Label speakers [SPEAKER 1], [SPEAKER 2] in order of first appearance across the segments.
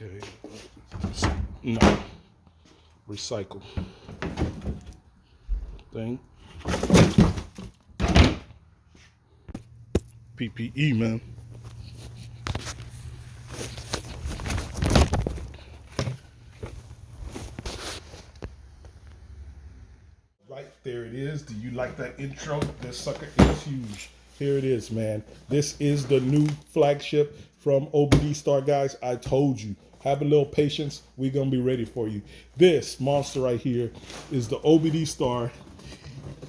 [SPEAKER 1] Okay. No. Recycle. Thing. PPE, man. Right there it is. Do you like that intro? This sucker is huge. Here it is, man. This is the new flagship from Obdstar, guys. I told you. Have a little patience. We're going to be ready for you. This monster right here is the Obdstar.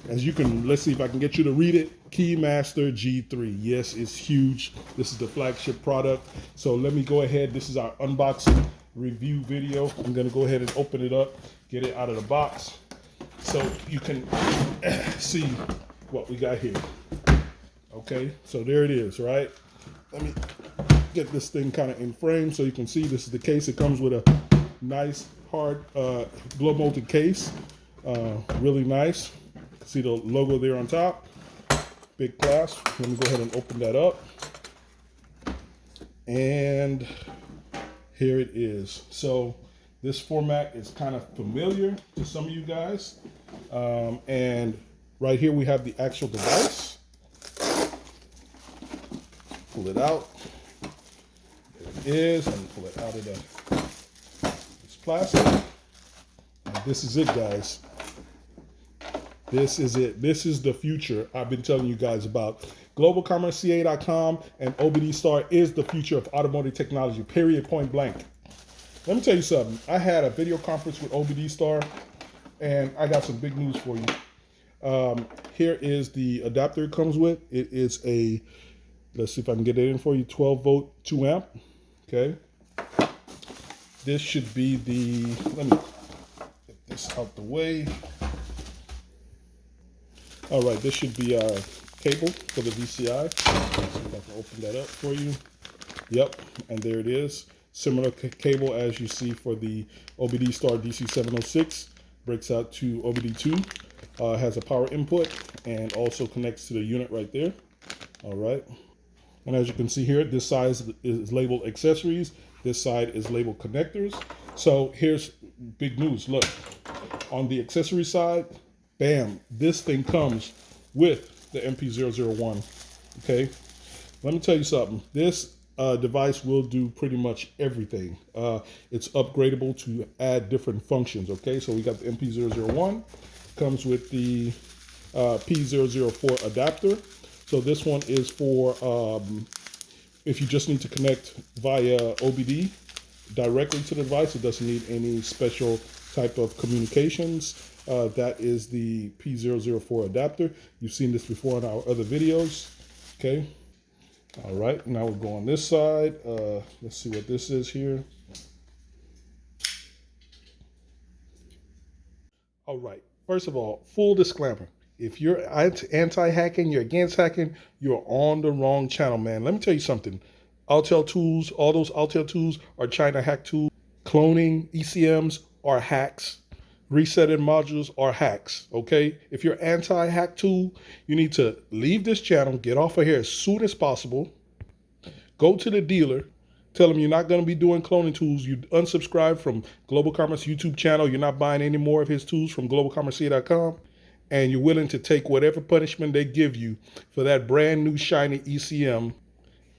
[SPEAKER 1] As you can, let's see if I can get you to read it. KeyMaster G3. Yes, it's huge. This is the flagship product. So let me go ahead. This is our unboxing review video. I'm going to go ahead and open it up, get it out of the box, so you can see what we got here. Okay, so there it is, right? Let me get this thing kind of in frame so you can see this is the case. It comes with a nice, hard, glow molded case. Really nice. See the logo there on top. Big clasp. Let me go ahead and open that up. And here it is. So this format is kind of familiar to some of you guys. And right here we have the actual device. Pull it out. There it is. And pull it out of this plastic. And this is it, guys. This is it. This is the future I've been telling you guys about. globalcommerceca.com and Obdstar is the future of automotive technology, period, point blank. Let me tell you something. I had a video conference with Obdstar, and I got some big news for you. Here is the adapter it comes with. It is a, let's see if I can get it in for you, 12 volt, 2 amp. Okay. This should be the, let me get this out the way. All right, this should be our cable for the VCI. Let's see if I can open that up for you. Yep, and there it is. Similar cable as you see for the Obdstar DC706. Breaks out to OBD2. Has a power input and also connects to the unit right there. All right. And as you can see here, this side is labeled accessories. This side is labeled connectors. So here's big news. Look, on the accessory side, bam, this thing comes with the MP001, okay? Let me tell you something. This device will do pretty much everything. It's upgradable to add different functions, okay? So we got the MP001, comes with the P004 adapter. So this one is for if you just need to connect via OBD directly to the device. It doesn't need any special type of communications. That is the P004 adapter. You've seen this before in our other videos. Okay. All right. Now we'll go on this side. Let's see what this is here. All right. First of all, full disclaimer. If you're anti-hacking, you're against hacking, you're on the wrong channel, man. Let me tell you something. Autel tools, all those Autel tools are China hack tools. Cloning, ECMs are hacks. Resetting modules are hacks, okay? If you're anti-hack tool, you need to leave this channel, get off of here as soon as possible, go to the dealer, tell them you're not gonna be doing cloning tools, you unsubscribe from Global Commerce YouTube channel, you're not buying any more of his tools from globalcommerceca.com, and you're willing to take whatever punishment they give you for that brand new shiny ECM,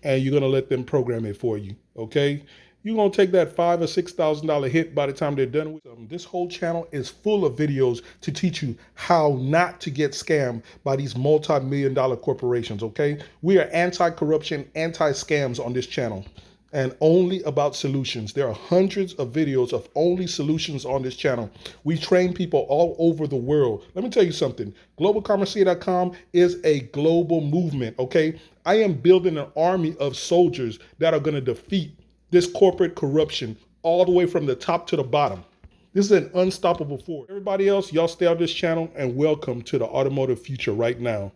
[SPEAKER 1] and you're gonna let them program it for you, okay? You're gonna take that $5,000 or $6,000 hit by the time they're done with them. This whole channel is full of videos to teach you how not to get scammed by these multi-million-dollar corporations, okay? We are anti-corruption, anti-scams on this channel, and only about solutions. There are hundreds of videos of only solutions on this channel. We train people all over the world. Let me tell you something. globalcommerceca.com is a global movement, okay? I am building an army of soldiers that are gonna defeat this corporate corruption all the way from the top to the bottom. This is an unstoppable force. Everybody else, y'all stay on this channel and welcome to the automotive future right now.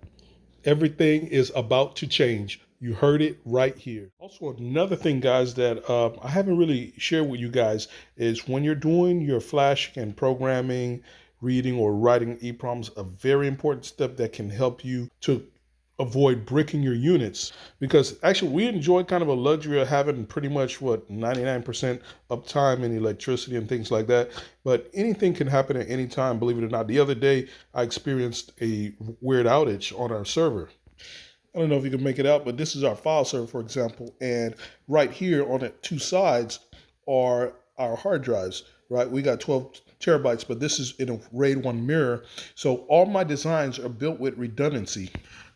[SPEAKER 1] Everything is about to change. You heard it right here. Also, another thing, guys, that I haven't really shared with you guys is when you're doing your flash and programming, reading or writing EEPROMs, a very important step that can help you to avoid bricking your units, because actually we enjoy kind of a luxury of having pretty much what 99% uptime in electricity and things like that, but anything can happen at any time, believe it or not. The other day I experienced a weird outage on our server. I don't know if you can make it out, but this is our file server, for example, and right here on the two sides are our hard drives, right? We got 12 terabytes, but this is in a RAID 1 mirror, so all my designs are built with redundancy.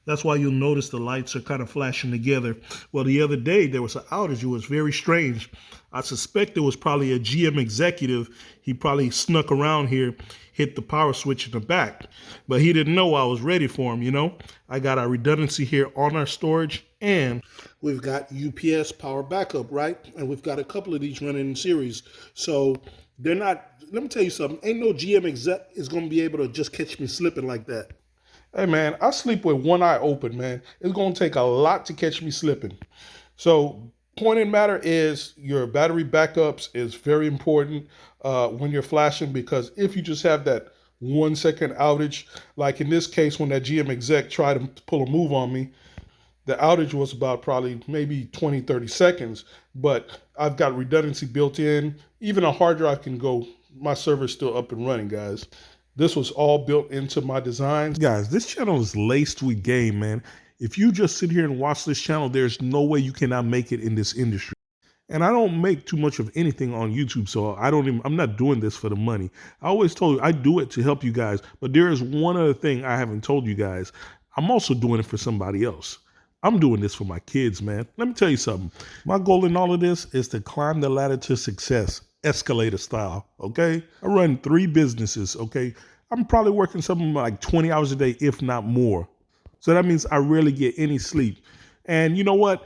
[SPEAKER 1] That's why you'll notice the lights are kind of flashing together. Well, the other day there was an outage. It was very strange. I suspect it was probably a GM executive. He probably snuck around here, hit the power switch in the back, but he didn't know I was ready for him, you know? I got our redundancy here on our storage, and we've got UPS power backup, right? And we've got a couple of these running in series. So they're not, let me tell you something, ain't no GM exec is gonna be able to just catch me slipping like that. Hey man, I sleep with one eye open, man. It's gonna take a lot to catch me slipping. So point in matter is your battery backups is very important when you're flashing, because if you just have that 1 second outage, like in this case when that GM exec tried to pull a move on me, the outage was about probably maybe 20, 30 seconds, but I've got redundancy built in. Even a hard drive can go, my server's still up and running, guys. This was all built into my designs. Guys, this channel is laced with game, man. If you just sit here and watch this channel, there's no way you cannot make it in this industry. And I don't make too much of anything on YouTube, so I'm not doing this for the money. I always told you, I do it to help you guys. But there is one other thing I haven't told you guys. I'm also doing it for somebody else. I'm doing this for my kids, man. Let me tell you something. My goal in all of this is to climb the ladder to success, escalator style, okay? I run 3 businesses, okay? I'm probably working something like 20 hours a day, if not more. So that means I rarely get any sleep. And you know what?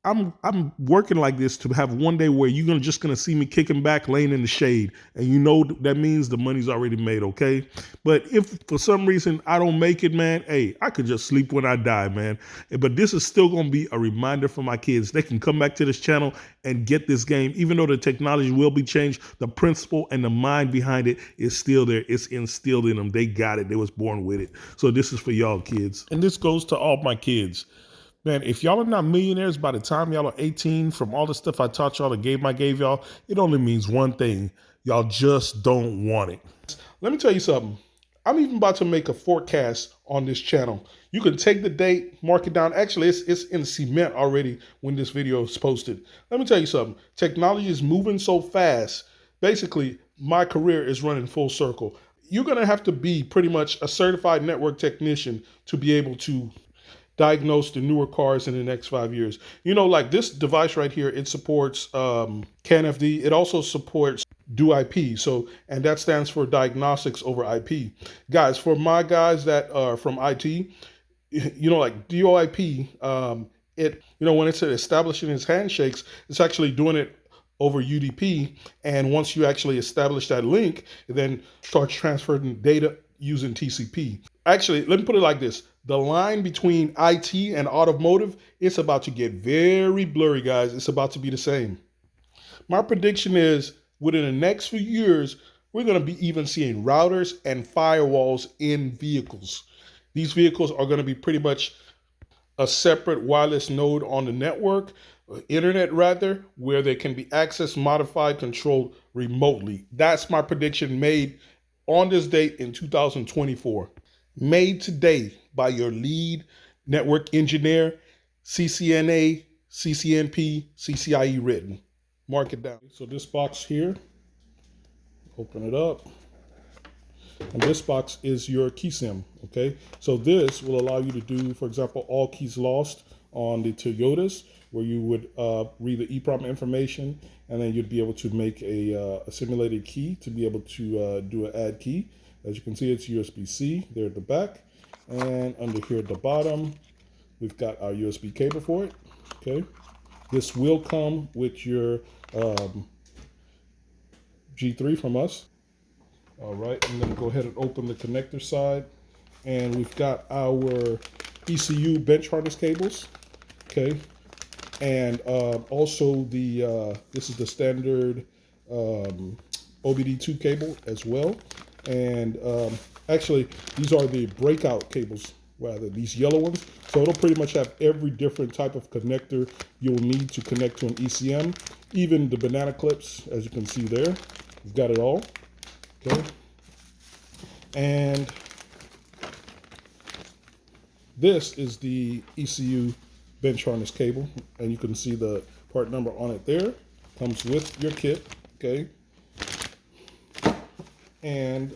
[SPEAKER 1] I'm working like this to have one day where you're just gonna see me kicking back, laying in the shade, and you know that means the money's already made, okay? But if for some reason I don't make it, man, hey, I could just sleep when I die, man. But this is still gonna be a reminder for my kids. They can come back to this channel and get this game, even though the technology will be changed. The principle and the mind behind it is still there. It's instilled in them. They got it. They was born with it. So this is for y'all kids, and this goes to all my kids. Man, if y'all are not millionaires by the time y'all are 18, from all the stuff I taught y'all, the game I gave y'all, it only means one thing. Y'all just don't want it. Let me tell you something. I'm even about to make a forecast on this channel. You can take the date, mark it down. Actually, it's in cement already when this video is posted. Let me tell you something. Technology is moving so fast. Basically, my career is running full circle. You're going to have to be pretty much a certified network technician to be able to diagnose the newer cars in the next 5 years. You know, like this device right here, it supports CAN-FD. It also supports DUIP. So, and that stands for diagnostics over IP. Guys, for my guys that are from IT, you know, like DUIP, when it's establishing its handshakes, it's actually doing it over UDP. And once you actually establish that link, it then starts transferring data using TCP. Actually, let me put it like this. The line between IT and automotive, it's about to get very blurry, guys. It's about to be the same. My prediction is within the next few years, we're going to be even seeing routers and firewalls in vehicles. These vehicles are going to be pretty much a separate wireless node on the network, internet rather, where they can be accessed, modified, controlled remotely. That's my prediction made on this date in 2024. Made today by your lead network engineer, CCNA, CCNP, CCIE written. Mark it down. So this box here, open it up. And this box is your key sim, okay? So this will allow you to do, for example, all keys lost on the Toyotas, where you would read the EEPROM information, and then you'd be able to make a simulated key to be able to do an add key. As you can see, it's USB-C there at the back. And under here at the bottom, we've got our USB cable for it, okay? This will come with your G3 from us. All right, I'm gonna go ahead and open the connector side. And we've got our ECU bench harness cables, okay? And also this is the standard OBD2 cable as well. And actually, these are the breakout cables rather, these yellow ones. So it'll pretty much have every different type of connector you'll need to connect to an ECM. Even the banana clips, as you can see there, we've got it all, okay? And this is the ECU bench harness cable, and you can see the part number on it there. Comes with your kit, okay? And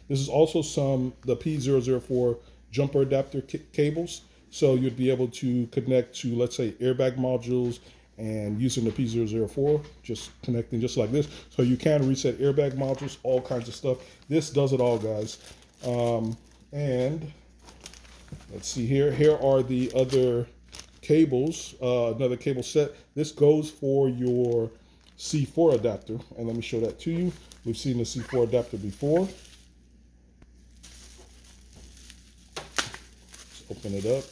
[SPEAKER 1] this is also the P004 jumper adapter cables. So you'd be able to connect to, let's say, airbag modules, and using the P004, just connecting just like this. So you can reset airbag modules, all kinds of stuff. This does it all, guys. And let's see here. Here are the other cables, another cable set. This goes for your C4 adapter. And let me show that to you. We've seen the C4 adapter before. Let's open it up.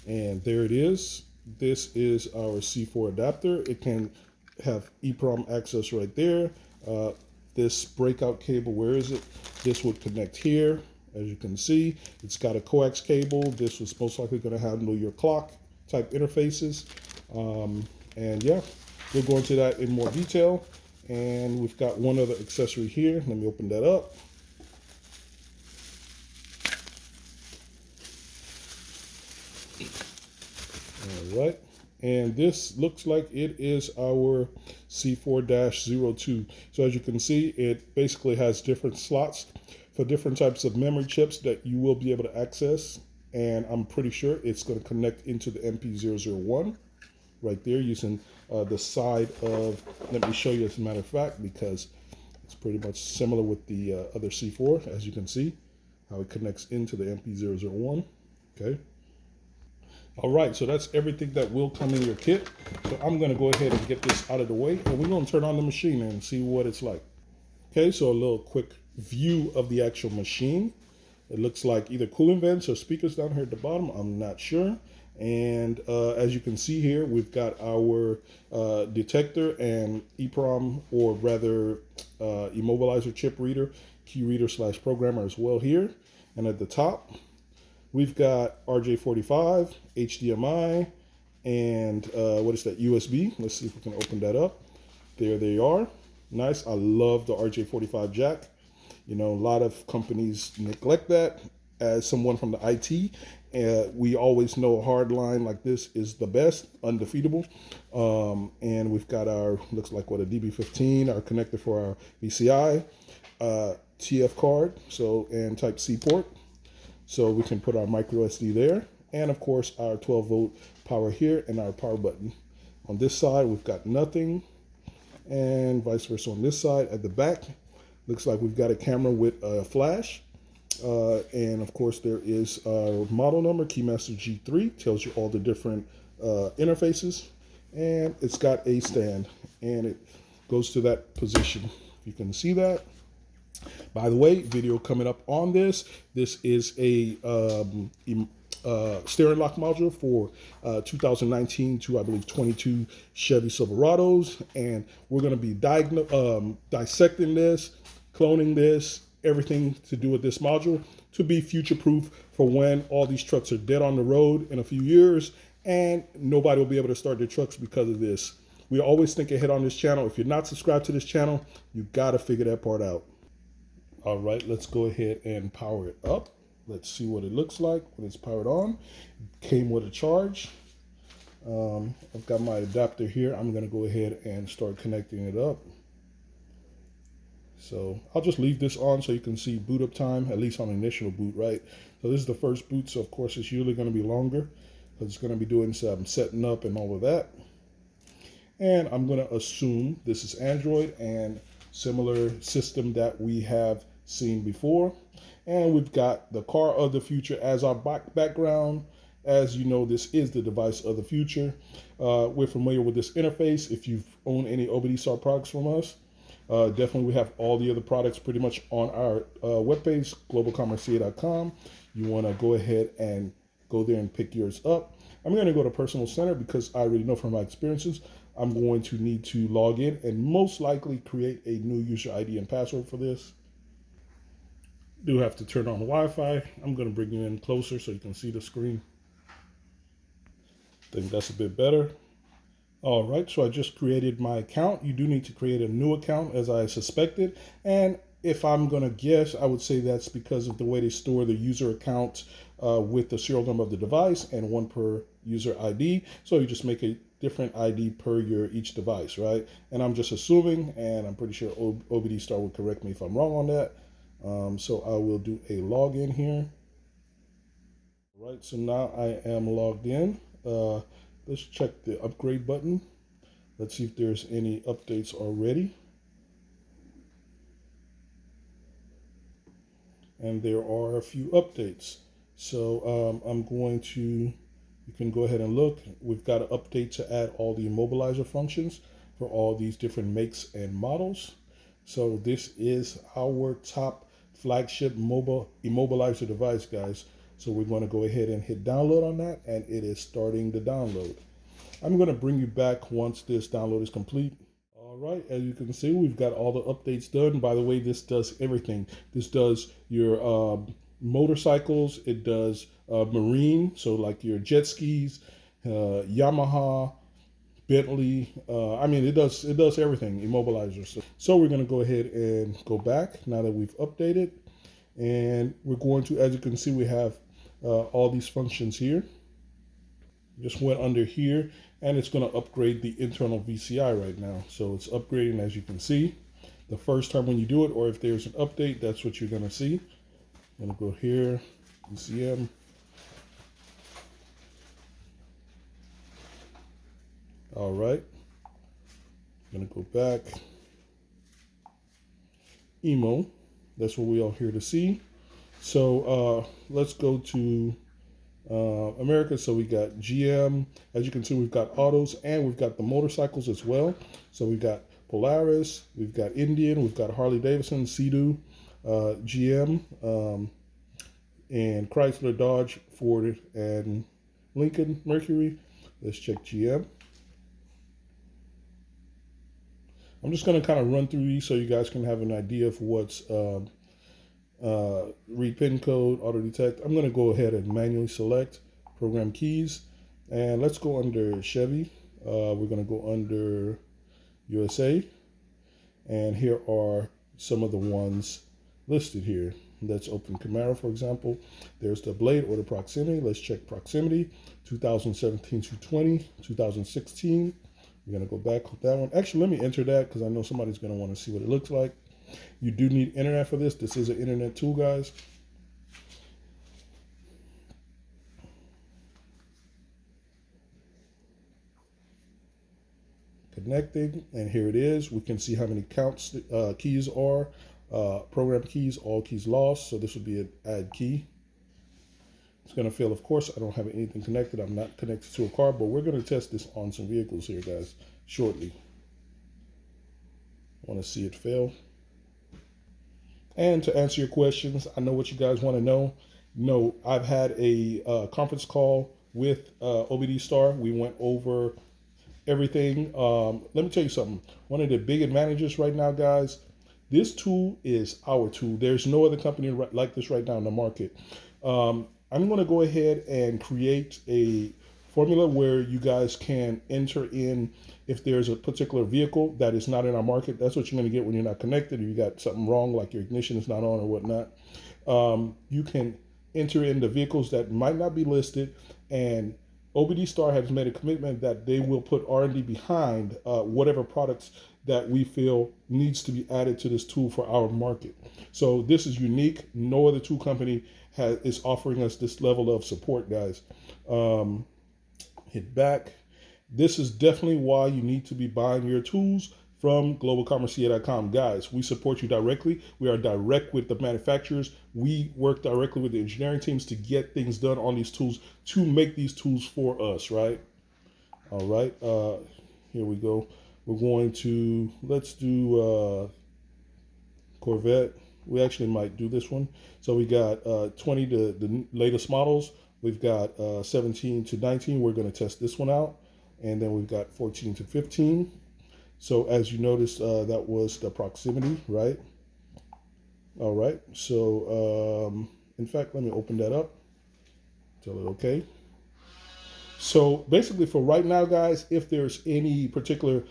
[SPEAKER 1] And there it is. This is our C4 adapter. It can have EEPROM access right there. This breakout cable, where is it? This would connect here. As you can see, it's got a coax cable. This was most likely going to handle your clock type interfaces. And yeah, we'll go into that in more detail. And we've got one other accessory here. Let me open that up. All right, and this looks like it is our C4-02. So as you can see, it basically has different slots for different types of memory chips that you will be able to access. And I'm pretty sure it's going to connect into the MP001 right there using the side of, let me show you as a matter of fact, because it's pretty much similar with the other C4, as you can see, how it connects into the MP001, okay? All right, so that's everything that will come in your kit. So I'm gonna go ahead and get this out of the way, and we're gonna turn on the machine and see what it's like. Okay, so a little quick view of the actual machine. It looks like either cooling vents or speakers down here at the bottom, I'm not sure. And as you can see here, we've got our detector and EEPROM, or rather immobilizer chip reader, key reader / programmer as well here. And at the top, we've got RJ45, HDMI, and what is that, USB. Let's see if we can open that up. There they are. Nice. I love the RJ45 jack. You know, a lot of companies neglect that. As someone from the IT, we always know a hard line like this is the best, undefeatable. And we've got our, looks like what, a DB15, our connector for our VCI, TF card, so, and type C port. So we can put our micro SD there. And of course, our 12-volt power here and our power button. On this side, we've got nothing, and vice versa on this side. At the back, looks like we've got a camera with a flash. And of course, there is our model number, KeyMaster G3, tells you all the different interfaces. And it's got a stand, and it goes to that position. You can see that. By the way, video coming up on this. This is a steering lock module for 2019 to, I believe, 22 Chevy Silverados. And we're going to be dissecting this, cloning this, everything to do with this module to be future-proof for when all these trucks are dead on the road in a few years and nobody will be able to start their trucks because of this. We always think ahead on this channel. If you're not subscribed to this channel, you got to figure that part out. All right, let's go ahead and power it up. Let's see what it looks like when it's powered on. Came with a charge. I've got my adapter here. I'm going to go ahead and start connecting it up. So I'll just leave this on so you can see boot up time, at least on initial boot, right? So this is the first boot, so of course it's usually going to be longer because it's going to be doing some setting up and all of that. And I'm going to assume this is Android and similar system that we have seen before. And we've got the car of the future as our background. As you know, this is the device of the future. We're familiar with this interface. If you've owned any Obdstar products from us, definitely we have all the other products pretty much on our webpage, globalcommerceca.com. You want to go ahead and go there and pick yours up. I'm going to go to Personal Center because I already know from my experiences I'm going to need to log in and most likely create a new user ID and password for this. Do have to turn on the Wi-Fi. I'm going to bring you in closer so you can see the screen. I think that's a bit better. All right, so I just created my account. You do need to create a new account as I suspected. And if I'm going to guess, I would say that's because of the way they store the user account with the serial number of the device and one per user ID. So you just make a different ID per each device, right? And I'm just assuming, and I'm pretty sure Obdstar will correct me if I'm wrong on that. So I will do a login here. All right, so now I am logged in. Let's check the upgrade button. Let's see if there's any updates already. And there are a few updates. So I'm going to, you can go ahead and look. We've got an update to add all the immobilizer functions for all these different makes and models. So this is our top flagship mobile immobilizer device, guys. So we're going to go ahead and hit download on that, and it is starting the download. I'm going to bring you back once this download is complete. All right, as you can see, we've got all the updates done. By the way, this does everything. This does your motorcycles. It does marine, so like your jet skis, Yamaha, Bentley. I mean, it does everything, immobilizer. So we're going to go ahead and go back now that we've updated. And we're going to, as you can see, we have all these functions here. Just went under here, and it's going to upgrade the internal VCI right now. So it's upgrading, as you can see. The first time when you do it, or if there's an update, that's what you're going to see. I'm going to go here, ECM. All right. I'm going to go back. Emo. That's what we all here to see. So let's go to America. So we got GM. As you can see, we've got autos and we've got the motorcycles as well. So we've got Polaris, we've got Indian, we've got Harley Davidson, Sea-Doo, GM, and Chrysler, Dodge, Ford, and Lincoln, Mercury. Let's check GM. I'm just going to kind of run through these so you guys can have an idea of what's read pin code, auto detect. I'm going to go ahead and manually select program keys, and let's go under Chevy. We're going to go under USA, and here are some of the ones listed here. Let's open Camaro, for example. There's the blade or the proximity. Let's check proximity. 2017 to 20, 2016. We're going to go back with that one. Actually, let me enter that because I know somebody's going to want to see what it looks like. You do need internet for this. This is an internet tool, guys. Connecting, and here it is. We can see how many counts keys are. Program keys, all keys lost. So this would be an add key. It's going to fail, of course. I don't have anything connected. I'm not connected to a car, but we're going to test this on some vehicles here, guys, shortly. I want to see it fail. And to answer your questions, I know what you guys want to know. No, I've had a conference call with Obdstar. We went over everything. Let me tell you something. One of the big advantages right now, guys, this tool is our tool. There's no other company like this right now in the market. I'm going to go ahead and create a formula where you guys can enter in if there's a particular vehicle that is not in our market. That's what you're going to get when you're not connected, or you got something wrong, like your ignition is not on or whatnot. You can enter in the vehicles that might not be listed, and Obdstar has made a commitment that they will put R&D behind whatever products that we feel needs to be added to this tool for our market. So this is unique. No other tool company is offering us this level of support, guys. Hit back. This is definitely why you need to be buying your tools from globalcommerceca.com. Guys, we support you directly. We are direct with the manufacturers. We work directly with the engineering teams to get things done on these tools, to make these tools for us, right? All right, here we go. We're going to, let's do Corvette. We actually might do this one. So we got 20 the latest models We've got 17 to 19. We're going to test this one out. And then we've got 14 to 15. So as you notice, that was the proximity, right? All right. So in fact, let me open that up. Tell it okay. So basically for right now, guys, if there's any particular,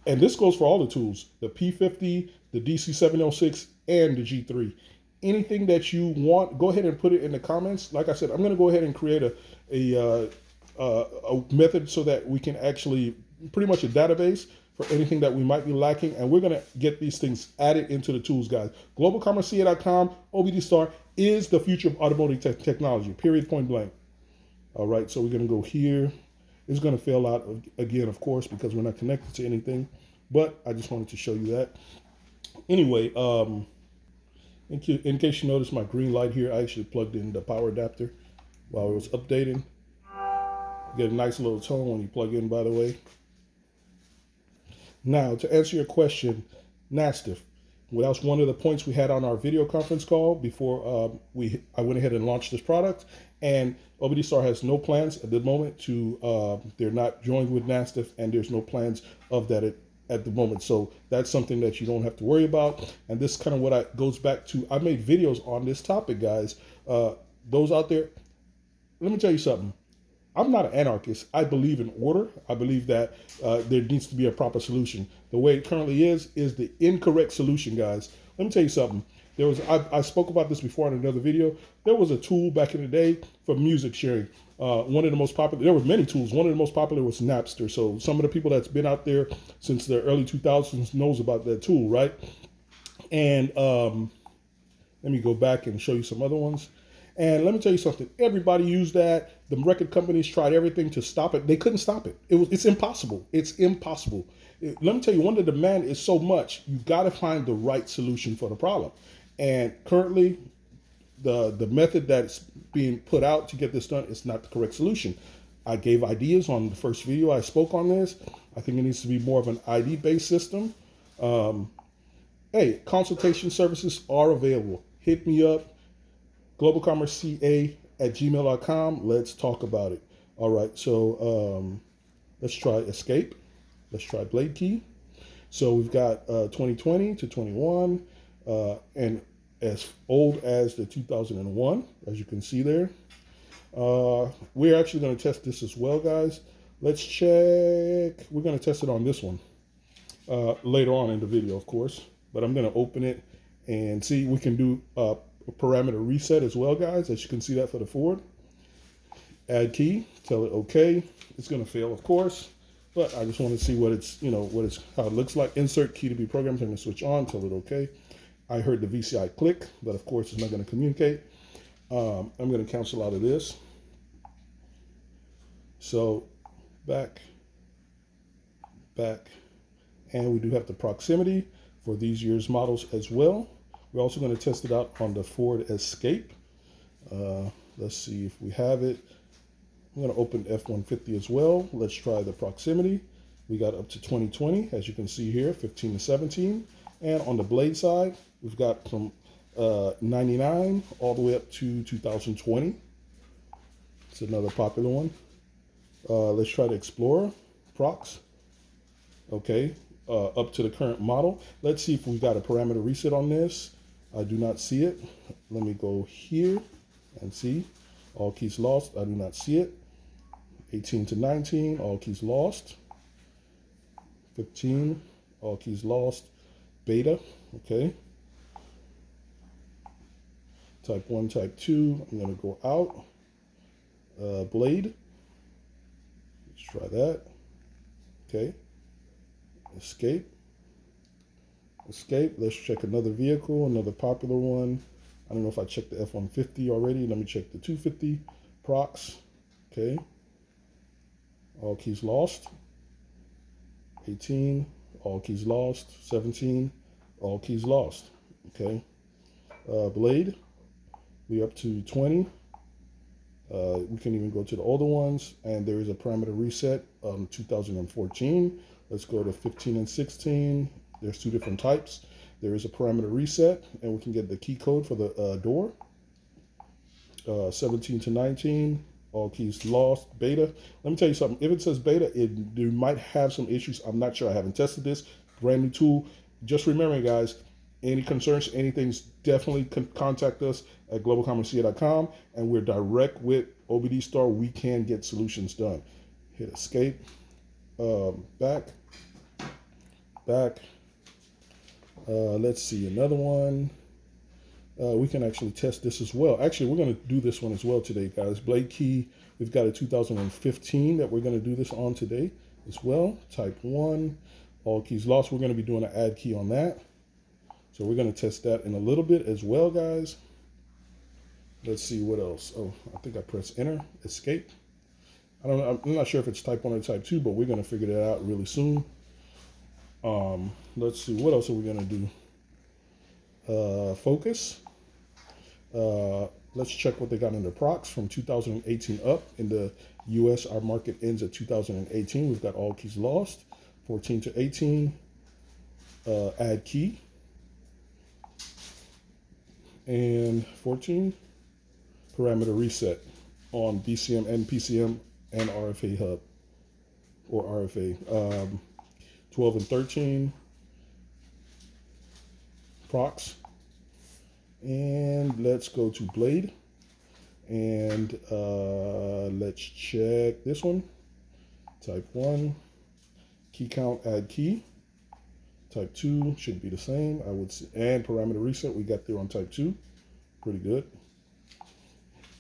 [SPEAKER 1] and this goes for all the tools, the P50, the DC706, and the G3. Anything that you want, go ahead and put it in the comments. Like I said, I'm going to go ahead and create a method so that we can actually, pretty much a database for anything that we might be lacking. And we're going to get these things added into the tools, guys. globalcommerceca.com, Obdstar is the future of automotive technology, period, point blank. All right, so we're going to go here. It's going to fail out again, of course, because we're not connected to anything. But I just wanted to show you that. Anyway, in case you notice my green light here, I actually plugged in the power adapter while it was updating. You get a nice little tone when you plug in, by the way. Now, to answer your question, NASTF. Well, that was one of the points we had on our video conference call before I went ahead and launched this product. And Obdstar has no plans at the moment to, they're not joined with NASTF, and there's no plans of that at the moment. So that's something that you don't have to worry about. And this kind of goes back to, I made videos on this topic, guys. Those out there, let me tell you something. I'm not an anarchist. I believe in order. I believe that there needs to be a proper solution. The way it currently is the incorrect solution, guys. Let me tell you something. I spoke about this before in another video. There was a tool back in the day for music sharing. One of the most popular, there were many tools. One of the most popular was Napster. So some of the people that's been out there since the early 2000s knows about that tool, right? And let me go back and show you some other ones. And let me tell you something. Everybody used that. The record companies tried everything to stop it. They couldn't stop it. It's impossible. It's impossible. Let me tell you, when the demand is so much, you got to find the right solution for the problem. And currently, the method that's being put out to get this done is not the correct solution. I gave ideas on the first video I spoke on this. I think it needs to be more of an ID-based system. Hey, consultation services are available. Hit me up. globalcommerceca@gmail.com. Let's talk about it. All right, so let's try escape. Let's try blade key. So we've got 2020 to 21 and as old as the 2001, as you can see there. We're actually going to test this as well, guys. Let's check. We're going to test it on this one later on in the video, of course. But I'm going to open it and see. We can do a parameter reset as well, guys, as you can see that for the Ford. Add key, tell it okay. It's going to fail, of course, but I just want to see what it's, how it looks like. Insert key to be programmed. I'm going to switch on, tell it okay. I heard the VCI click, but of course it's not going to communicate. I'm going to cancel out of this. So back, and we do have the proximity for these year's models as well. We're also going to test it out on the Ford Escape. Let's see if we have it. I'm going to open F-150 as well. Let's try the proximity. We got up to 2020, as you can see here, 15 to 17. And on the blade side, we've got from 99 all the way up to 2020. It's another popular one. Let's try the Explorer, Prox. Okay, up to the current model. Let's see if we've got a parameter reset on this. I do not see it. Let me go here and see. All keys lost. I do not see it. 18 to 19, all keys lost. 15, all keys lost. Beta, okay. Type 1, type 2, I'm going to go out. Blade, let's try that. Okay. Escape. Let's check another vehicle, another popular one. I don't know if I checked the F-150 already. Let me check the 250. Prox, okay. All keys lost. 18, all keys lost. 17, all keys lost, okay. Blade, we up to 20. We can even go to the older ones, and there is a parameter reset 2014. Let's go to 15 and 16. There's two different types. There is a parameter reset, and we can get the key code for the door. 17 to 19, all keys lost, beta. Let me tell you something. If it says beta, you might have some issues. I'm not sure. I haven't tested this. Brand new tool. Just remember, guys, any concerns, anything's definitely contact us at globalcommerceca.com, and we're direct with Obdstar. We can get solutions done. Hit escape. Back. Let's see another one. We can actually test this as well. Actually, we're going to do this one as well today, guys. Blade key, we've got a 2015 that we're going to do this on today as well. Type 1, all keys lost. We're going to be doing an add key on that. So we're going to test that in a little bit as well, guys. Let's see what else. Oh, I think I pressed enter, escape. I don't know. I'm not sure if it's type 1 or type 2, but we're going to figure that out really soon. Let's see, what else are we going to do? Focus. Let's check what they got in their procs from 2018 up. In the US, our market ends at 2018. We've got all keys lost. 14 to 18, add key. And 14, parameter reset on BCM and PCM and RFA hub, or RFA. 12 and 13, procs. And let's go to blade, and let's check this one. Type 1, key count, add key. Type 2 should be the same, I would say, and parameter reset we got there on type 2. Pretty good.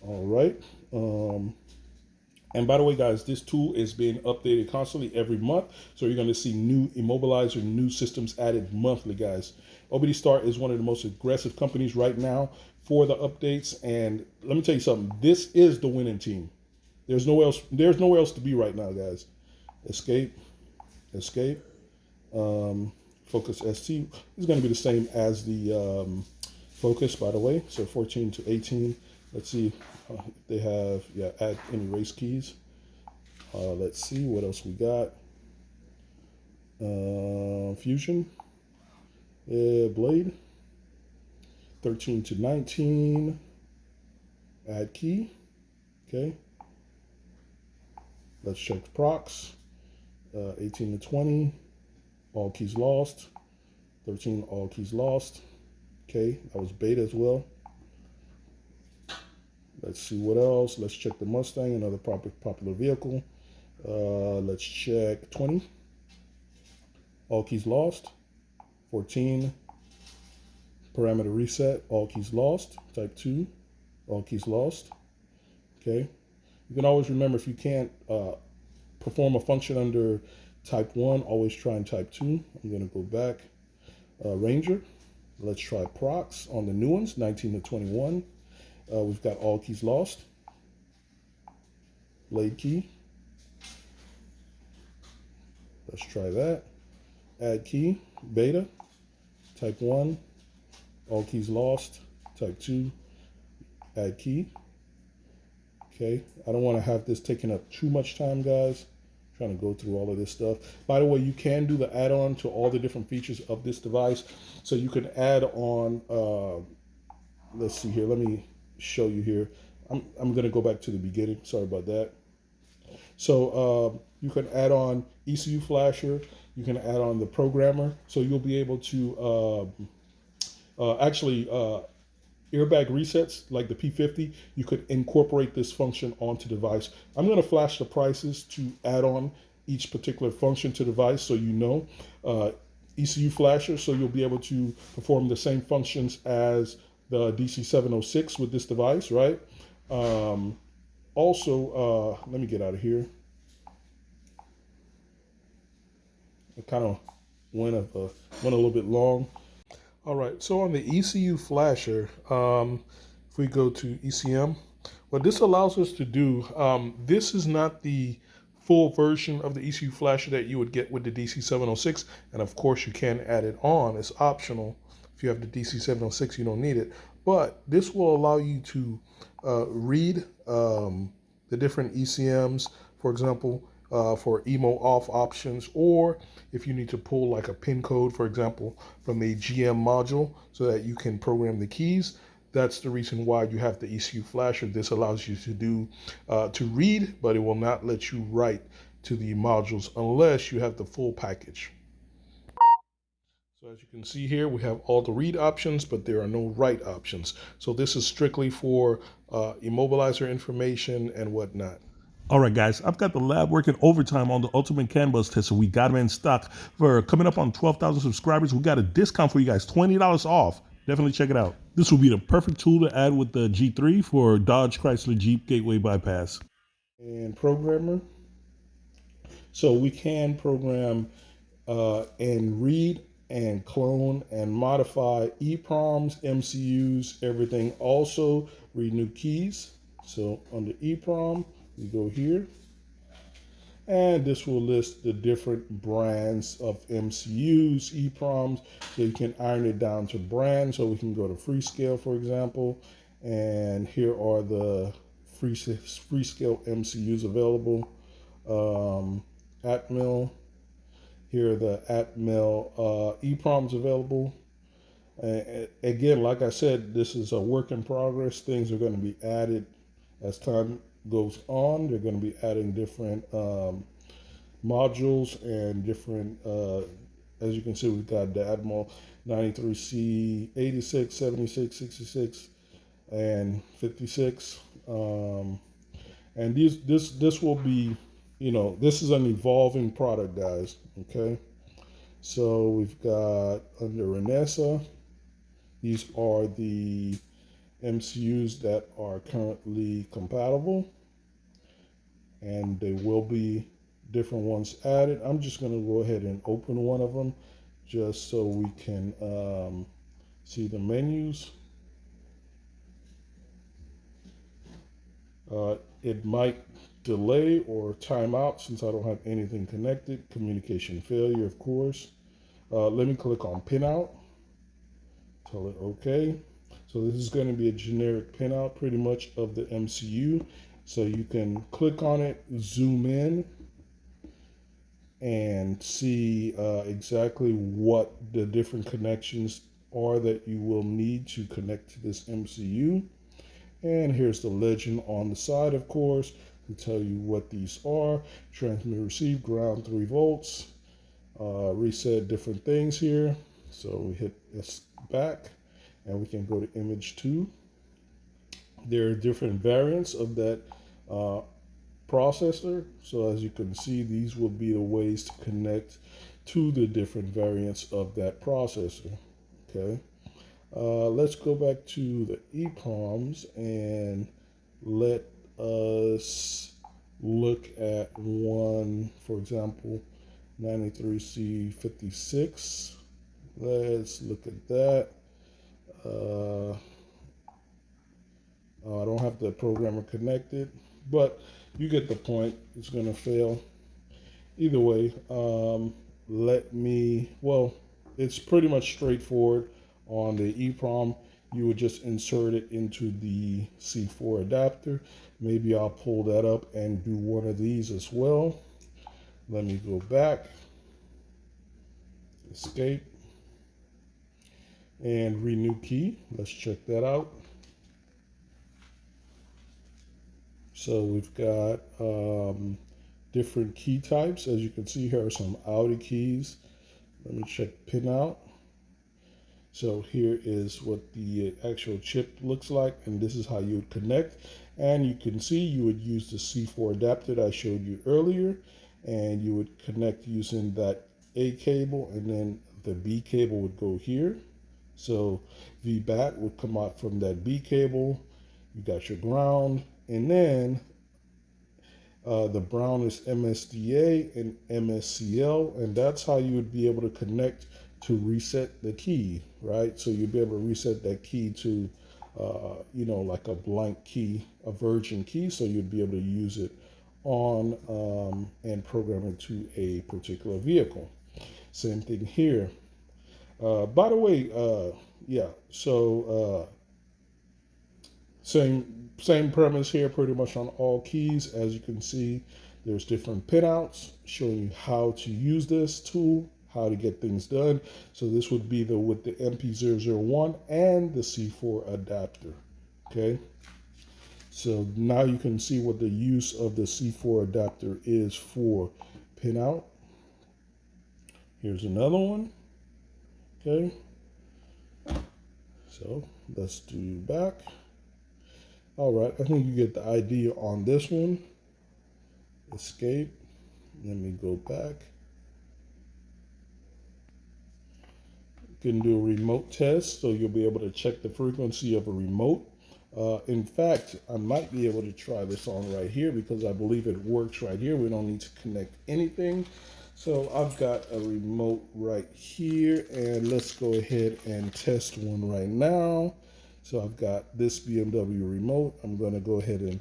[SPEAKER 1] All right. And by the way, guys, this tool is being updated constantly every month. So you're going to see new IMMOBILIZER, new systems added monthly, guys. Obdstar is one of the most aggressive companies right now for the updates. And let me tell you something. This is the winning team. There's nowhere else to be right now, guys. Escape. Focus ST is going to be the same as the Focus, by the way. So 14 to 18. Let's see if they have, add any race keys. Let's see what else we got. Fusion. Blade. 13 to 19. Add key. Okay. Let's check the procs. 18 to 20. All keys lost. 13, all keys lost. Okay, that was beta as well. Let's see what else. Let's check the Mustang, another popular vehicle. Let's check 20. All keys lost. 14. Parameter reset. All keys lost. Type 2. All keys lost. Okay. You can always remember, if you can't perform a function under type 1, always try in type 2. I'm going to go back. Ranger. Let's try procs on the new ones, 19 to 21. We've got all keys lost. Blade key. Let's try that. Add key, beta, type 1, all keys lost, type 2, add key. Okay, I don't want to have this taking up too much time, guys. I'm trying to go through all of this stuff. By the way, you can do the add-on to all the different features of this device. So you can add on, let's see here, let me show you here. I'm going to go back to the beginning. Sorry about that. So you can add on ECU flasher. You can add on the programmer. So you'll be able to actually airbag resets like the P50. You could incorporate this function onto device. I'm going to flash the prices to add on each particular function to device, so you know. ECU flasher, so you'll be able to perform the same functions as the DC706 with this device, right? Also, let me get out of here. I kind of went a little bit long. All right, so on the ECU flasher, if we go to ECM, what this allows us to do, this is not the full version of the ECU flasher that you would get with the DC706, and of course you can add it on. It's optional. If you have the DC706, you don't need it, but this will allow you to read the different ECMs, for example, for emo off options, or if you need to pull like a pin code, for example, from a GM module so that you can program the keys. That's the reason why you have the ECU flasher. This allows you to read, but it will not let you write to the modules unless you have the full package. So as you can see here, we have all the read options, but there are no write options. So this is strictly for immobilizer information and whatnot.
[SPEAKER 2] All right, guys, I've got the lab working overtime on the Ultimate CAN bus test, so we got them in stock. For coming up on 12,000 subscribers, we got a discount for you guys, $20 off. Definitely check it out. This will be the perfect tool to add with the G3 for Dodge Chrysler Jeep Gateway Bypass.
[SPEAKER 1] And programmer. So we can program and read and clone and modify EEPROMs, MCUs, everything. Also read new keys. So under EEPROM, you go here, and this will list the different brands of MCUs, EEPROMs, so you can iron it down to brands. So we can go to Freescale, for example, and here are the Freescale MCUs available. Atmel, here are the Atmel EEPROMs available. Again, like I said, this is a work in progress. Things are going to be added as time goes on. They're going to be adding different modules and different, as you can see, we've got the Atmel 93C 86, 76, 66, and 56. And this will be, this is an evolving product, guys. Okay. So we've got under Renessa, these are the MCUs that are currently compatible, and there will be different ones added. I'm just going to go ahead and open one of them just so we can see the menus. It might delay or time out since I don't have anything connected. Communication failure, of course. Let me click on pinout. Tell it OK. So this is going to be a generic pinout pretty much of the MCU. So you can click on it, zoom in, and see exactly what the different connections are that you will need to connect to this MCU. And here's the legend on the side, of course, to tell you what these are. Transmit, receive, ground 3 volts. Reset different things here. So we hit this back and we can go to image 2. There are different variants of that processor. So as you can see, these will be the ways to connect to the different variants of that processor. Okay. Let's go back to the EEPROMs and let us look at one, for example, 93C56. Let's look at that. I don't have the programmer connected, but you get the point. It's going to fail. Either way, it's pretty much straightforward. On the EEPROM, you would just insert it into the C4 adapter. Maybe I'll pull that up and do one of these as well. Let me go back, escape, and renew key. Let's check that out. So we've got different key types. As you can see, here are some Audi keys. Let me check pinout. So here is what the actual chip looks like, and this is how you would connect. And you can see you would use the C4 adapter that I showed you earlier, and you would connect using that A cable, and then the B cable would go here. So VBAT would come out from that B cable. You got your ground, and then the brown is MSDA and MSCL, and that's how you would be able to connect to reset the key, right? So you'll be able to reset that key to, like a blank key, a virgin key, so you'd be able to use it on and program it to a particular vehicle. Same thing here. By the way, same premise here, pretty much on all keys. As you can see, there's different pinouts showing you how to use this tool how to get things done. So this would be with the MP001 and the C4 adapter. Okay. So now you can see what the use of the C4 adapter is for pinout. Here's another one. Okay. So let's do back. All right, I think you get the idea on this one. Escape. Let me go back. You can do a remote test, so you'll be able to check the frequency of a remote. In fact, I might be able to try this on right here because I believe it works right here. We don't need to connect anything. So I've got a remote right here, and let's go ahead and test one right now. So I've got this BMW remote. I'm going to go ahead and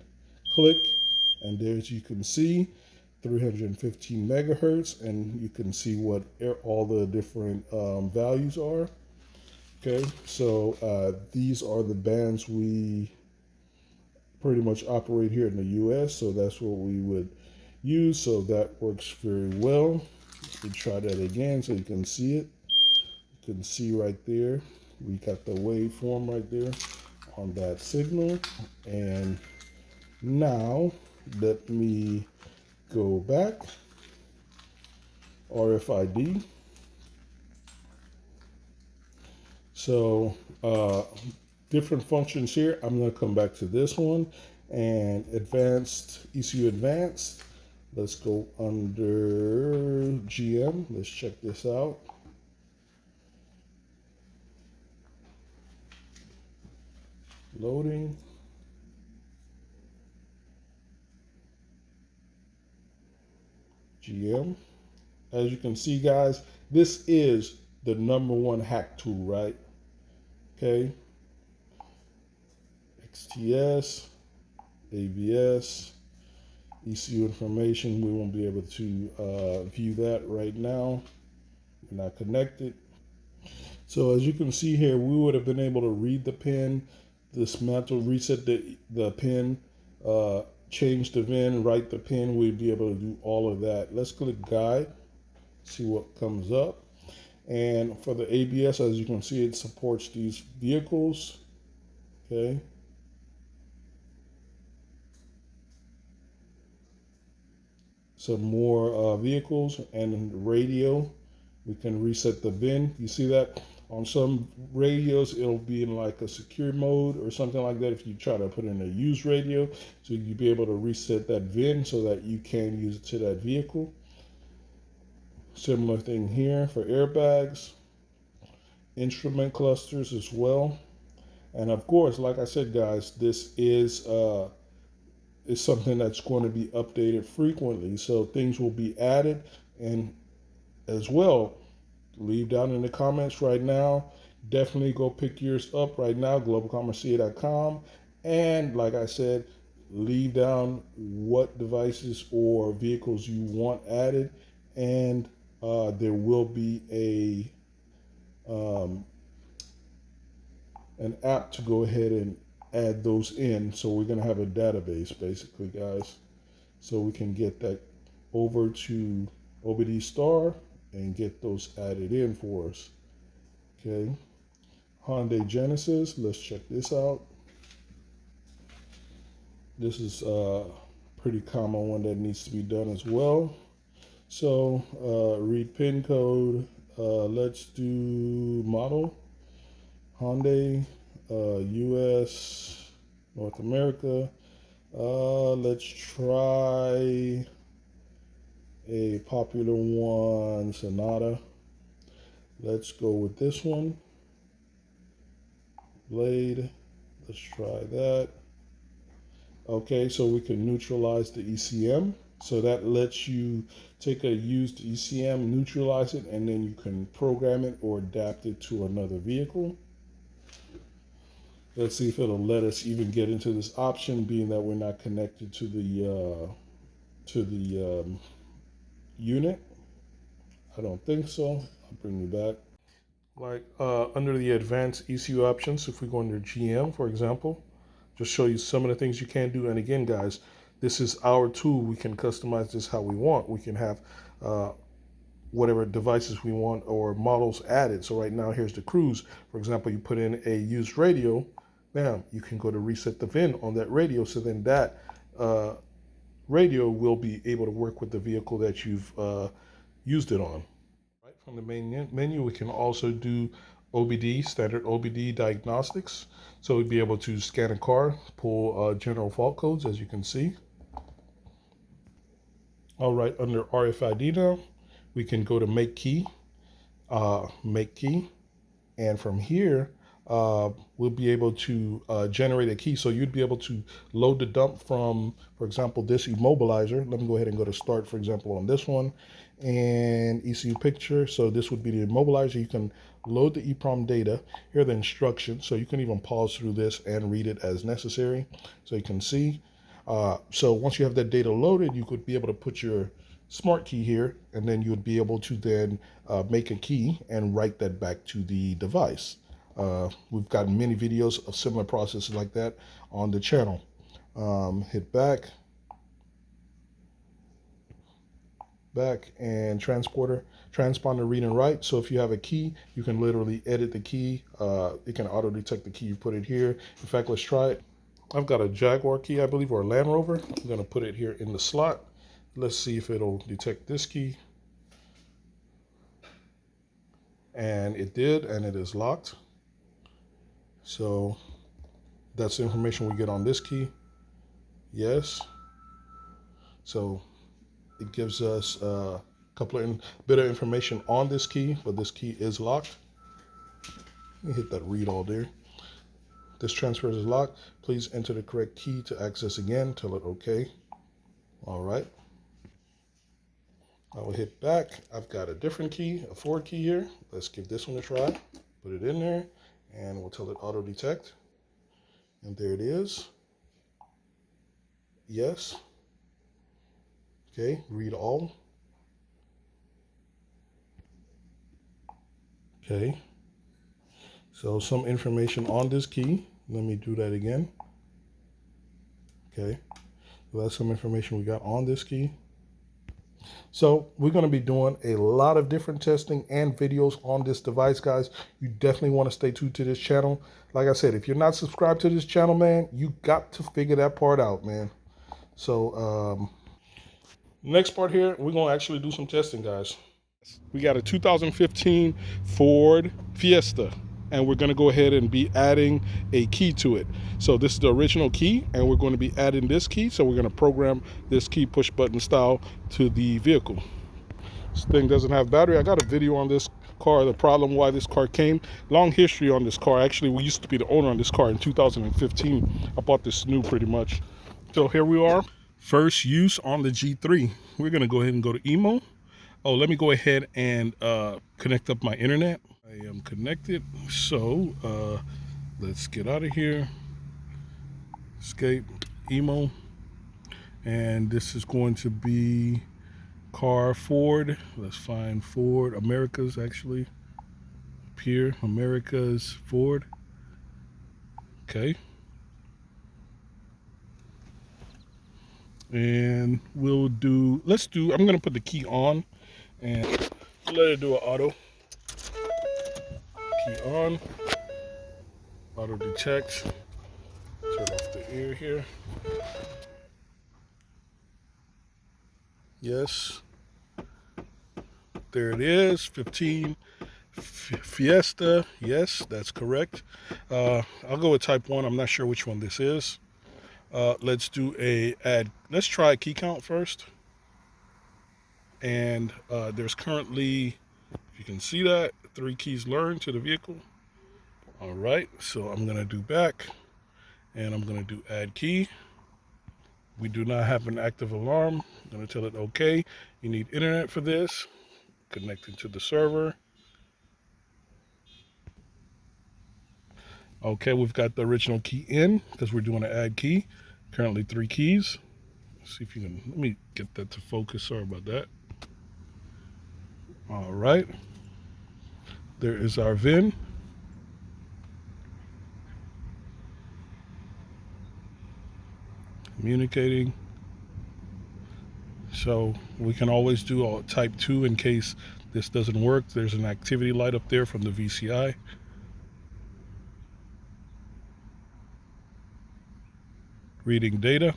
[SPEAKER 1] click, and there, as you can see, 315 megahertz, and you can see what all the different values are. Okay, so these are the bands we pretty much operate here in the US, so that's what we would use. So that works very well. We try that again so you can see it. You can see right there, we got the waveform right there on that signal. And now let me go back. RFID. So different functions here. I'm going to come back to this one, and advanced, ECU advanced. Let's go under GM. Let's check this out. Loading. GM. As you can see, guys, this is the #1 hack tool, right? Okay. XTS, ABS, ECU information. We won't be able to view that right now. We're not connected. So as you can see here, we would have been able to read the pin, dismantle, reset the pin, change the VIN, write the pin. We'd be able to do all of that. Let's click guide, see what comes up. And for the ABS, as you can see, it supports these vehicles. Okay. Some more vehicles, and radio. We can reset the VIN. You see that on some radios, it'll be in like a secure mode or something like that if you try to put in a used radio. So you'll be able to reset that VIN so that you can use it to that vehicle. Similar thing here for airbags, instrument clusters as well. And of course, like I said, guys, this is something that's going to be updated frequently. So things will be added, and as well, leave down in the comments right now. Definitely go pick yours up right now, globalcommerceca.com. And like I said, leave down what devices or vehicles you want added, and there will be an app to go ahead and add those in. So we're going to have a database basically, guys, so we can get that over to Obdstar and get those added in for us. Okay, Hyundai Genesis, let's check this out. This is a pretty common one that needs to be done as well. So read pin code. Let's do model. Hyundai, US, North America. Let's try a popular one, Sonata. Let's go with this one. Blade, let's try that. Okay, so we can neutralize the ECM. So that lets you take a used ECM, neutralize it, and then you can program it or adapt it to another vehicle. Let's see if it'll let us even get into this option, being that we're not connected to the unit. I don't think so. I'll bring you back. Like under the advanced ECU options, if we go under GM, for example, just show you some of the things you can do. And again, guys, this is our tool. We can customize this how we want. We can have whatever devices we want or models added. So right now, here's the cruise. For example, you put in a used radio, bam, you can go to reset the VIN on that radio. So then that radio will be able to work with the vehicle that you've used it on. Right from the main menu, we can also do OBD, standard OBD diagnostics. So we'd be able to scan a car, pull general fault codes, as you can see. All right, under RFID now, we can go to make key, and from here, we'll be able to generate a key. So you'd be able to load the dump from, for example, this immobilizer. Let me go ahead and go to start, for example, on this one, and ECU picture. So this would be the immobilizer. You can load the EEPROM data. Here are the instructions. So you can even pause through this and read it as necessary. So you can see. So once you have that data loaded, you could be able to put your smart key here, and then you would be able to then make a key and write that back to the device. We've got many videos of similar processes like that on the channel. Hit back, and transponder read and write. So if you have a key, you can literally edit the key. It can auto detect the key. You put it here. In fact, let's try it. I've got a Jaguar key, I believe, or a Land Rover. I'm going to put it here in the slot. Let's see if it'll detect this key. And it did, and it is locked. So that's the information we get on this key. Yes. So it gives us a bit of information on this key, but this key is locked. Let me hit that read all there. This transfer is locked. Please enter the correct key to access again. Tell it OK. All right. I will hit back. I've got a different key, a Ford key here. Let's give this one a try. Put it in there, and we'll tell it auto detect. And there it is. Yes. Okay, read all. Okay. So some information on this key. Let me do that again. Okay. So that's some information we got on this key. So we're going to be doing a lot of different testing and videos on this device, guys. You definitely want to stay tuned to this channel. Like I said, if you're not subscribed to this channel, man, you got to figure that part out, man. So next part here, we're going to actually do some testing, guys. We got a 2015 Ford Fiesta, and we're going to go ahead and be adding a key to it. So this is the original key, and we're going to be adding this key. So we're going to program this key push button style to the vehicle. This thing doesn't have battery. I got a video on this car, the problem why this car came. Long history on this car. Actually, we used to be the owner on this car in 2015. I bought this new pretty much. So here we are. First use on the G3. We're going to go ahead and go to IMMO. Oh, let me go ahead and connect up my internet. I am connected. So let's get out of here. Escape, IMMO. And this is going to be car Ford. Let's find Ford. America's actually. Up here, America's Ford. Okay. And we'll do, I'm going to put the key on and let it do an auto. Key on. Auto detect. Turn off the ear here. Yes. There it is. 15 Fiesta. Yes, that's correct. I'll go with type 1. I'm not sure which one this is. Let's do let's try a key count first. And there's currently, if you can see that, 3 keys learned to the vehicle. All right, so I'm going to do back, and I'm going to do add key. We do not have an active alarm. I'm going to tell it OK. You need internet for this. Connecting to the server. Okay, we've got the original key in because we're doing an add key. Currently 3 keys. Let's see if you can, let me get that to focus. Sorry about that. All right. There is our VIN. Communicating. So we can always do a type 2 in case this doesn't work. There's an activity light up there from the VCI. Reading data.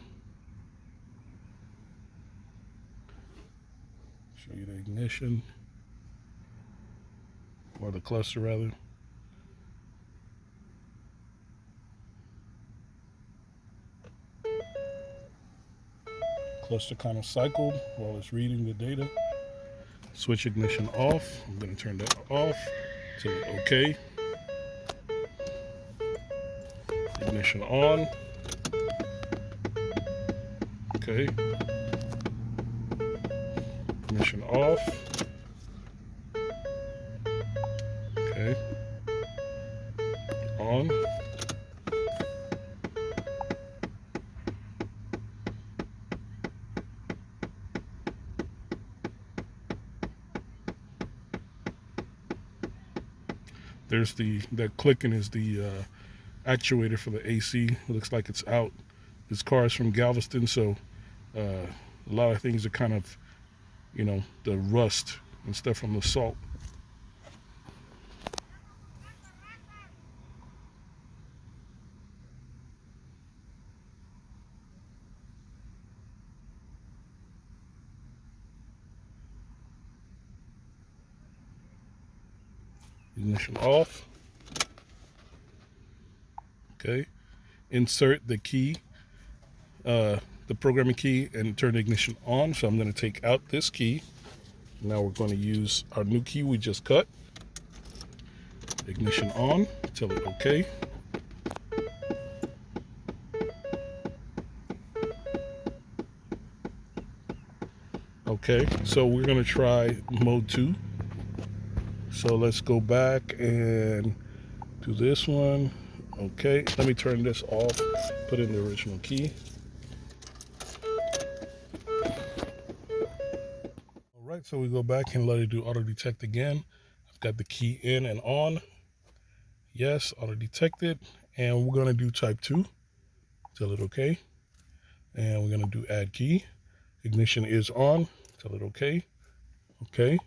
[SPEAKER 1] Show you the ignition, or the cluster rather. Cluster kind of cycled while it's reading the data. Switch ignition off. I'm going to turn that off till it's okay. Ignition on. Okay. Ignition off. Okay. On. There's that clicking is the actuator for the AC. It looks like it's out. This car is from Galveston, so a lot of things are kind of, you know, the rust and stuff from the salt. Ignition off. Okay. Insert the key, the programming key, and turn the ignition on. So I'm going to take out this key. Now we're going to use our new key we just cut. Ignition on. Tell it okay. Okay, so we're going to try mode 2. So let's go back and do this one. Okay, let me turn this off, put in the original key. All right, so we go back and let it do auto detect again. I've got the key in and on. Yes, auto detected. And we're gonna do type 2. Tell it okay. And we're gonna do add key. Ignition is on. Tell it okay. Okay.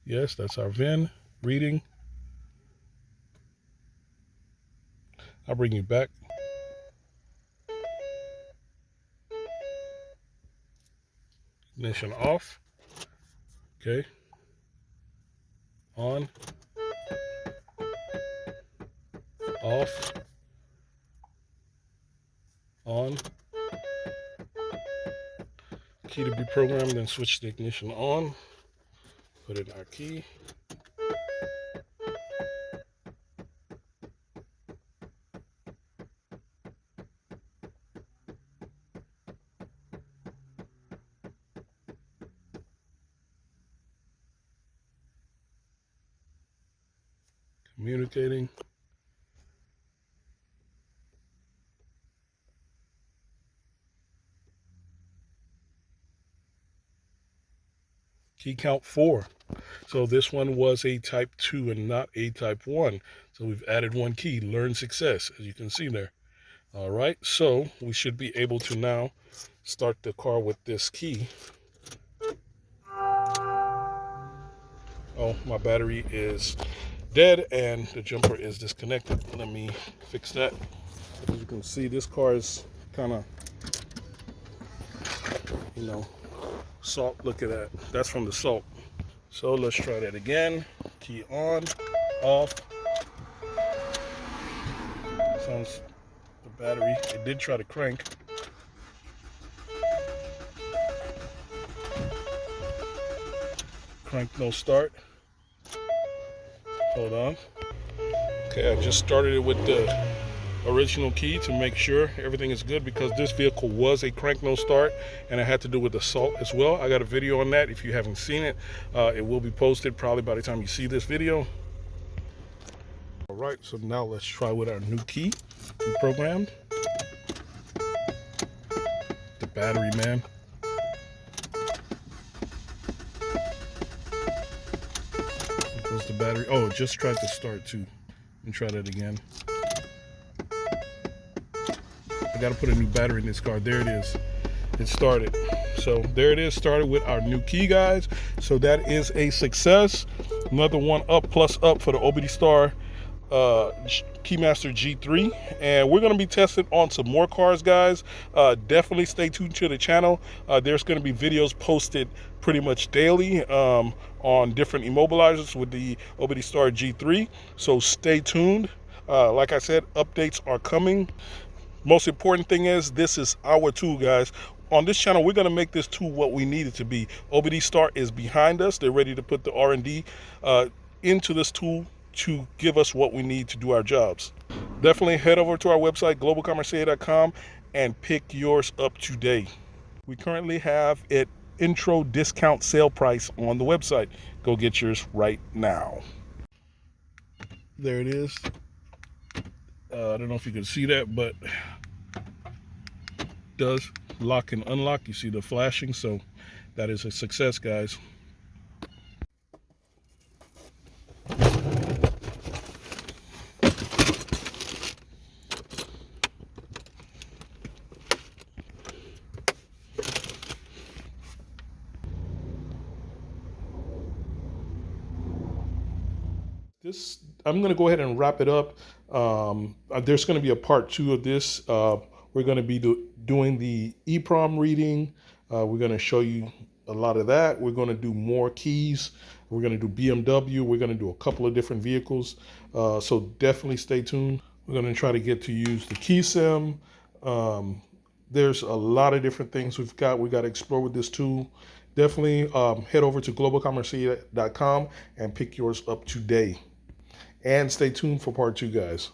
[SPEAKER 1] Yes, that's our VIN reading. I'll bring you back. Ignition off. Okay. On. Off. On. Key to be programmed, then switch the ignition on. Put in our key. Communicating. Key count 4. So this one was a type 2 and not a type 1. So we've added one key, learn success, as you can see there. All right, so we should be able to now start the car with this key. Oh, my battery is dead and the jumper is disconnected. Let me fix that. As you can see, this car is kind of, you know, salt. Look at that. That's from the salt. So let's try that again. Key on, off. Sounds the battery. It did try to crank. Crank, no start. Hold on. Okay, I just started it with the original key to make sure everything is good, because this vehicle was a crank no start and it had to do with the salt as well. I got a video on that. If you haven't seen it, it will be posted probably by the time you see this video. All right, so now let's try with our new key we programmed. The battery, man. There goes the battery. Oh, it just tried to start too. Let me try that again. I gotta put a new battery in this car. There it is. It started. So there it is, started with our new key, guys. So that is a success. Another one up plus up for the Obdstar KeyMaster G3, and we're going to be testing on some more cars, guys. Definitely stay tuned to the channel. There's going to be videos posted pretty much daily on different immobilizers with the Obdstar G3, so stay tuned. Like I said, updates are coming. Most important thing is, this is our tool, guys. On this channel, we're going to make this tool what we need it to be. Obdstar is behind us. They're ready to put the R&D into this tool to give us what we need to do our jobs. Definitely head over to our website, globalcommerceca.com, and pick yours up today. We currently have an intro discount sale price on the website. Go get yours right now. There it is. I don't know if you can see that, but it does lock and unlock. You see the flashing, so that is a success, guys. I'm going to go ahead and wrap it up. There's going to be a part 2 of this. We're going to be doing the EEPROM reading. We're going to show you a lot of that. We're going to do more keys. We're going to do BMW. We're going to do a couple of different vehicles. So definitely stay tuned. We're going to try to get to use the key sim. There's a lot of different things we got to explore with this tool. Definitely head over to globalcommerceca.com and pick yours up today. And stay tuned for part 2, guys.